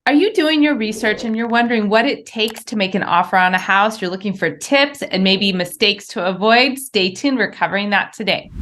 Are you doing your research and you're wondering what it takes to make an offer on a house? You're looking for tips and maybe mistakes to avoid? Stay tuned. We're covering that today.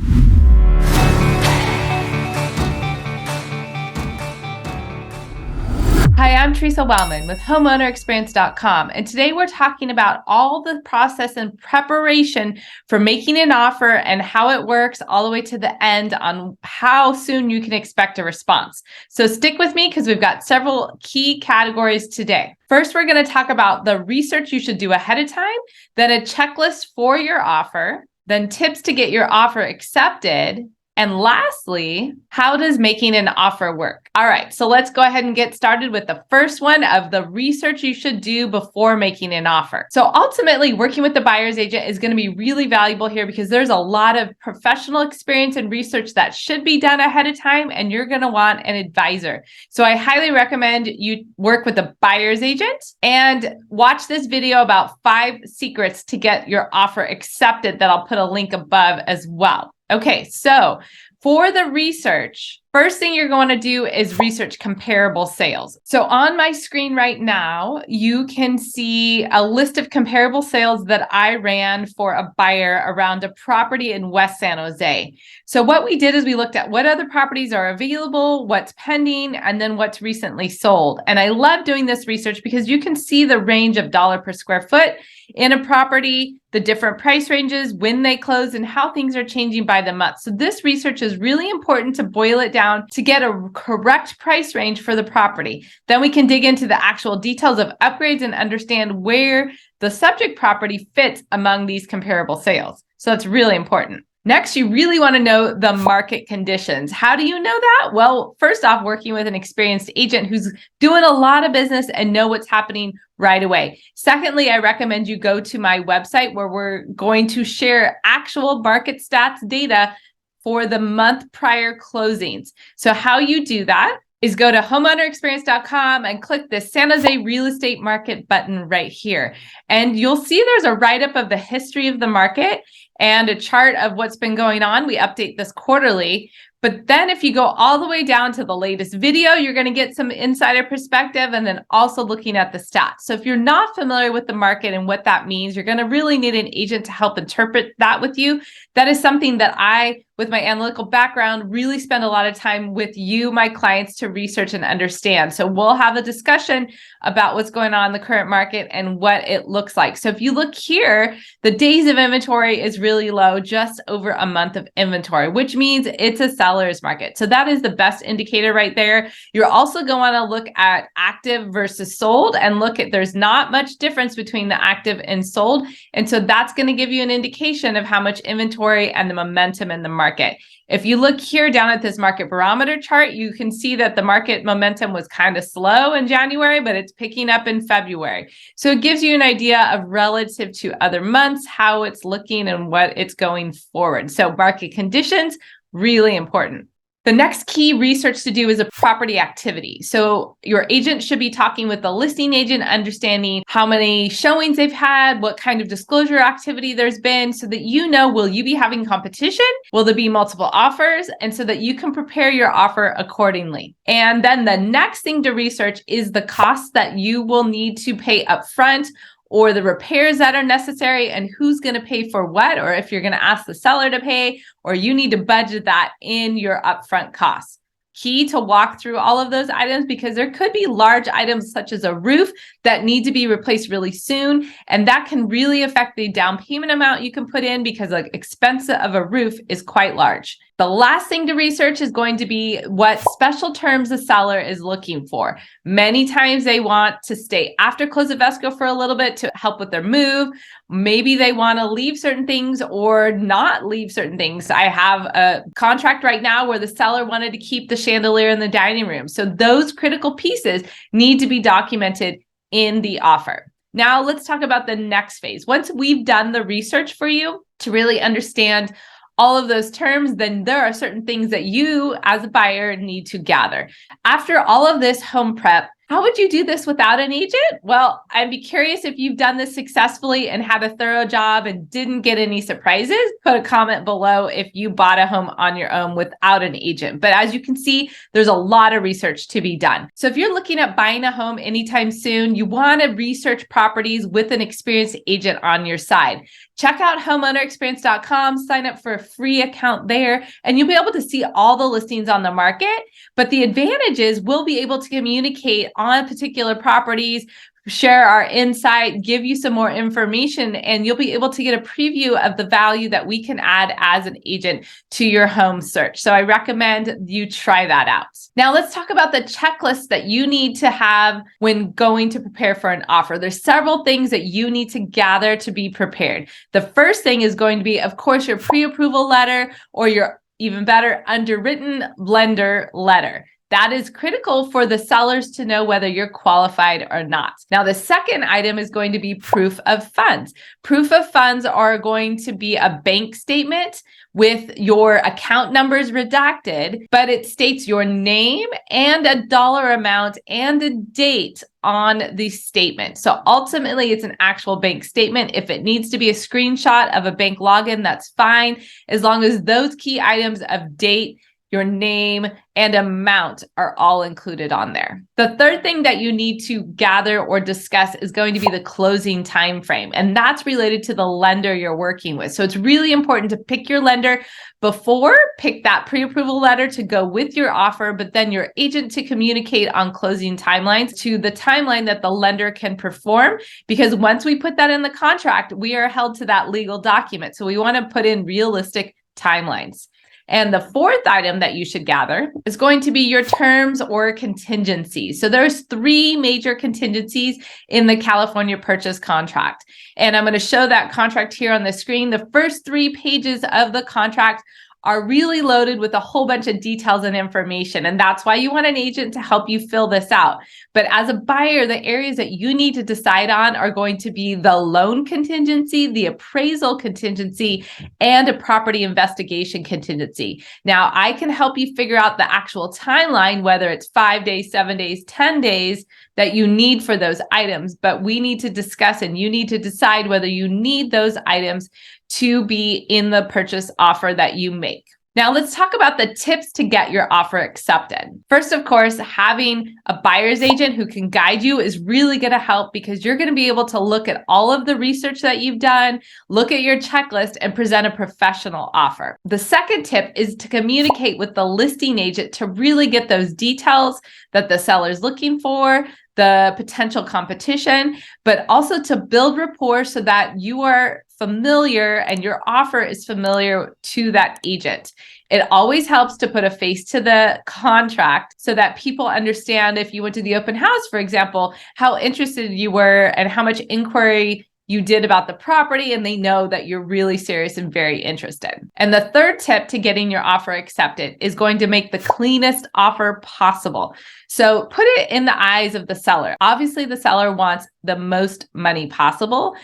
Hi, I'm Theresa Wellman with HomeownerExperience.com, and today we're talking about all the process and preparation for making an offer and how it works all the way to the end on how soon you can expect a response. So stick with me because we've got several key categories today. First, we're going to talk about the research you should do ahead of time, then a checklist for your offer, then tips to get your offer accepted, and lastly, how does making an offer work? All right, so let's go ahead and get started with the first one of the research you should do before making an offer. So ultimately, working with the buyer's agent is going to be really valuable here because there's a lot of professional experience and research that should be done ahead of time, and you're going to want an advisor. So I highly recommend you work with a buyer's agent and watch this video about 5 secrets to get your offer accepted that I'll put a link above as well. Okay, so for the research, first thing you're going to do is research comparable sales. So on my screen right now, you can see a list of comparable sales that I ran for a buyer around a property in West San Jose. So what we did is we looked at what other properties are available, what's pending, and then what's recently sold. And I love doing this research because you can see the range of dollar per square foot in a property, the different price ranges, when they close, and how things are changing by the month. So this research is really important to boil it down to get a correct price range for the property. Then we can dig into the actual details of upgrades and understand where the subject property fits among these comparable sales. So that's really important. Next, you really want to know the market conditions. How do you know that? Well, first off, working with an experienced agent who's doing a lot of business and know what's happening right away. Secondly, I recommend you go to my website where we're going to share actual market stats data for the month prior closings. So how you do that is go to homeownerexperience.com and click the San Jose real estate market button right here. And you'll see there's a write-up of the history of the market and a chart of what's been going on. We update this quarterly. But then if you go all the way down to the latest video, you're going to get some insider perspective and then also looking at the stats. So if you're not familiar with the market and what that means, you're going to really need an agent to help interpret that with you. That is something that I, with my analytical background, really spend a lot of time with you, my clients, to research and understand. So we'll have a discussion about what's going on in the current market and what it looks like. So if you look here, the days of inventory is really low, just over a month of inventory, which means it's a seller's market. So that is the best indicator right there. You're also going to look at active versus sold and look at there's not much difference between the active and sold. And so that's going to give you an indication of how much inventory and the momentum in the market. If you look here down at this market barometer chart, you can see that the market momentum was kind of slow in January, but it's picking up in February. So it gives you an idea of relative to other months, how it's looking and what it's going forward. So market conditions, really important. The next key research to do is a property activity. So your agent should be talking with the listing agent, understanding how many showings they've had, what kind of disclosure activity there's been, so that you know, will you be having competition? Will there be multiple offers? And so that you can prepare your offer accordingly. And then the next thing to research is the costs that you will need to pay upfront, or the repairs that are necessary, and who's going to pay for what, or if you're going to ask the seller to pay, or you need to budget that in your upfront costs. Key to walk through all of those items because there could be large items such as a roof that need to be replaced really soon. And that can really affect the down payment amount you can put in because the expense of a roof is quite large. The last thing to research is going to be what special terms the seller is looking for. Many times they want to stay after close of escrow for a little bit to help with their move. Maybe they want to leave certain things or not leave certain things. I have a contract right now where the seller wanted to keep the chandelier in the dining room. So those critical pieces need to be documented in the offer. Now let's talk about the next phase. Once we've done the research for you to really understand all of those terms, then there are certain things that you as a buyer need to gather. After all of this home prep, How would you do this without an agent? Well, I'd be curious if you've done this successfully and had a thorough job and didn't get any surprises. Put a comment below if you bought a home on your own without an agent. But as you can see, there's a lot of research to be done. So if you're looking at buying a home anytime soon, you want to research properties with an experienced agent on your side. Check out homeownerexperience.com, sign up for a free account there, and you'll be able to see all the listings on the market. But the advantage is we'll be able to communicate on particular properties, share our insight, give you some more information, and you'll be able to get a preview of the value that we can add as an agent to your home search. So I recommend you try that out. Now let's talk about the checklist that you need to have when going to prepare for an offer. There's several things that you need to gather to be prepared. The first thing is going to be, of course, your pre-approval letter, or your even better, underwritten lender letter. That is critical for the sellers to know whether you're qualified or not. Now, the second item is going to be proof of funds. Proof of funds are going to be a bank statement with your account numbers redacted, but it states your name and a dollar amount and a date on the statement. So ultimately, it's an actual bank statement. If it needs to be a screenshot of a bank login, that's fine, as long as those key items of date, your name, and amount are all included on there. The third thing that you need to gather or discuss is going to be the closing time frame, and that's related to the lender you're working with. So it's really important to pick your lender before, pick that pre-approval letter to go with your offer, but then your agent to communicate on closing timelines to the timeline that the lender can perform, because once we put that in the contract, we are held to that legal document. So we want to put in realistic timelines. And the fourth item that you should gather is going to be your terms or contingencies. So there's three major contingencies in the California purchase contract. And I'm going to show that contract here on the screen. The first 3 pages of the contract are really loaded with a whole bunch of details and information. And that's why you want an agent to help you fill this out. But as a buyer, the areas that you need to decide on are going to be the loan contingency, the appraisal contingency, and a property investigation contingency. Now, I can help you figure out the actual timeline, whether it's 5 days, 7 days, 10 days that you need for those items, but we need to discuss and you need to decide whether you need those items to be in the purchase offer that you make. Now let's talk about the tips to get your offer accepted. First, of course, having a buyer's agent who can guide you is really going to help, because you're going to be able to look at all of the research that you've done, look at your checklist, and present a professional offer. The second tip is to communicate with the listing agent to really get those details that the seller is looking for, the potential competition, but also to build rapport so that you are familiar and your offer is familiar to that agent. It always helps to put a face to the contract so that people understand, if you went to the open house, for example, how interested you were and how much inquiry you did about the property, and they know that you're really serious and very interested. And the third tip to getting your offer accepted is going to make the cleanest offer possible. So put it in the eyes of the seller. Obviously, the seller wants the most money possible,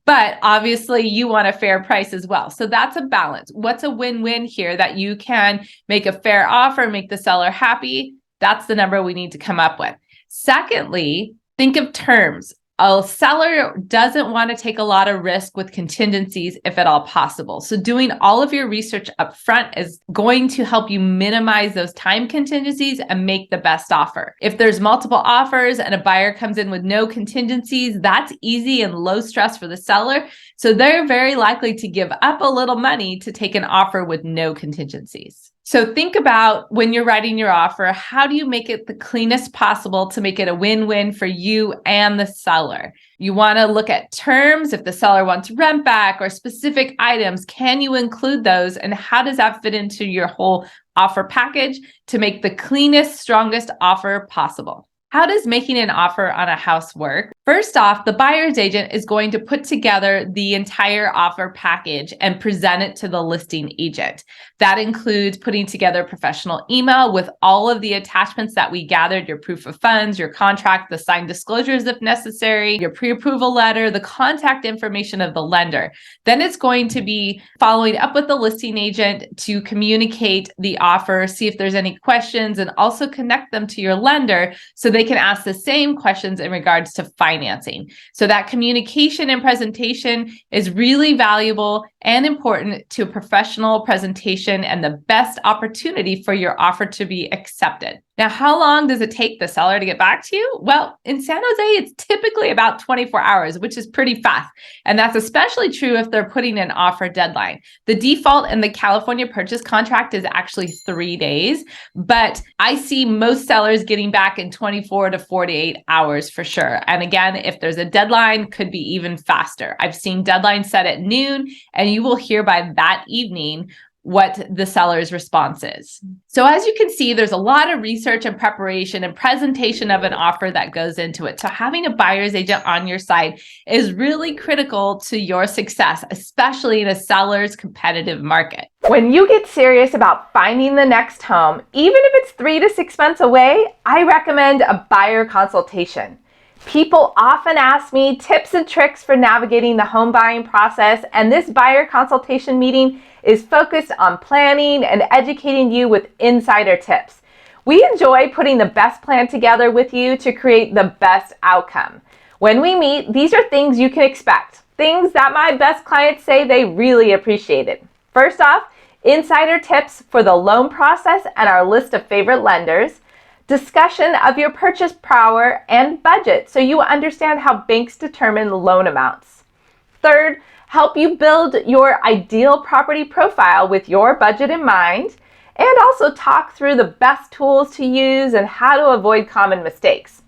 but obviously you want a fair price as well. So that's a balance. What's a win-win here that you can make a fair offer, make the seller happy? That's the number we need to come up with. Secondly, think of terms. A seller doesn't want to take a lot of risk with contingencies if at all possible. So doing all of your research up front is going to help you minimize those time contingencies and make the best offer. If there's multiple offers and a buyer comes in with no contingencies, that's easy and low stress for the seller. So they're very likely to give up a little money to take an offer with no contingencies. So think about, when you're writing your offer, how do you make it the cleanest possible to make it a win-win for you and the seller? You want to look at terms. If the seller wants rent back or specific items, can you include those? And how does that fit into your whole offer package to make the cleanest, strongest offer possible? How does making an offer on a house work? First off, the buyer's agent is going to put together the entire offer package and present it to the listing agent. That includes putting together a professional email with all of the attachments that we gathered, your proof of funds, your contract, the signed disclosures if necessary, your pre-approval letter, the contact information of the lender. Then it's going to be following up with the listing agent to communicate the offer, see if there's any questions, and also connect them to your lender so they can ask the same questions in regards to financing. So that communication and presentation is really valuable and important to a professional presentation and the best opportunity for your offer to be accepted. Now, how long does it take the seller to get back to you? Well, in San Jose, it's typically about 24 hours, which is pretty fast. And that's especially true if they're putting an offer deadline. The default in the California purchase contract is actually 3 days, but I see most sellers getting back in 24 to 48 hours for sure. And again, if there's a deadline, could be even faster. I've seen deadlines set at noon, and you will hear by that evening what the seller's response is. So as you can see, there's a lot of research and preparation and presentation of an offer that goes into it. So having a buyer's agent on your side is really critical to your success, especially in a seller's competitive market. When you get serious about finding the next home, even if it's 3 to 6 months away, I recommend a buyer consultation. People often ask me tips and tricks for navigating the home buying process, and this buyer consultation meeting is focused on planning and educating you with insider tips. We enjoy putting the best plan together with you to create the best outcome. When we meet, these are things you can expect, things that my best clients say they really appreciated. First off, insider tips for the loan process and our list of favorite lenders. Discussion of your purchase power and budget so you understand how banks determine loan amounts. Third, help you build your ideal property profile with your budget in mind, and also talk through the best tools to use and how to avoid common mistakes.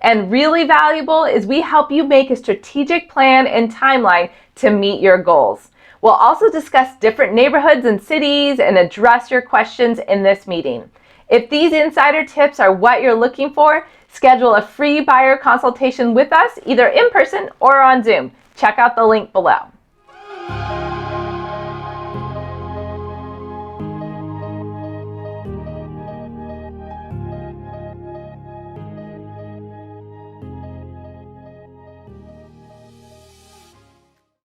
And really valuable is we help you make a strategic plan and timeline to meet your goals. We'll also discuss different neighborhoods and cities and address your questions in this meeting. If these insider tips are what you're looking for, schedule a free buyer consultation with us, either in person or on Zoom. Check out the link below.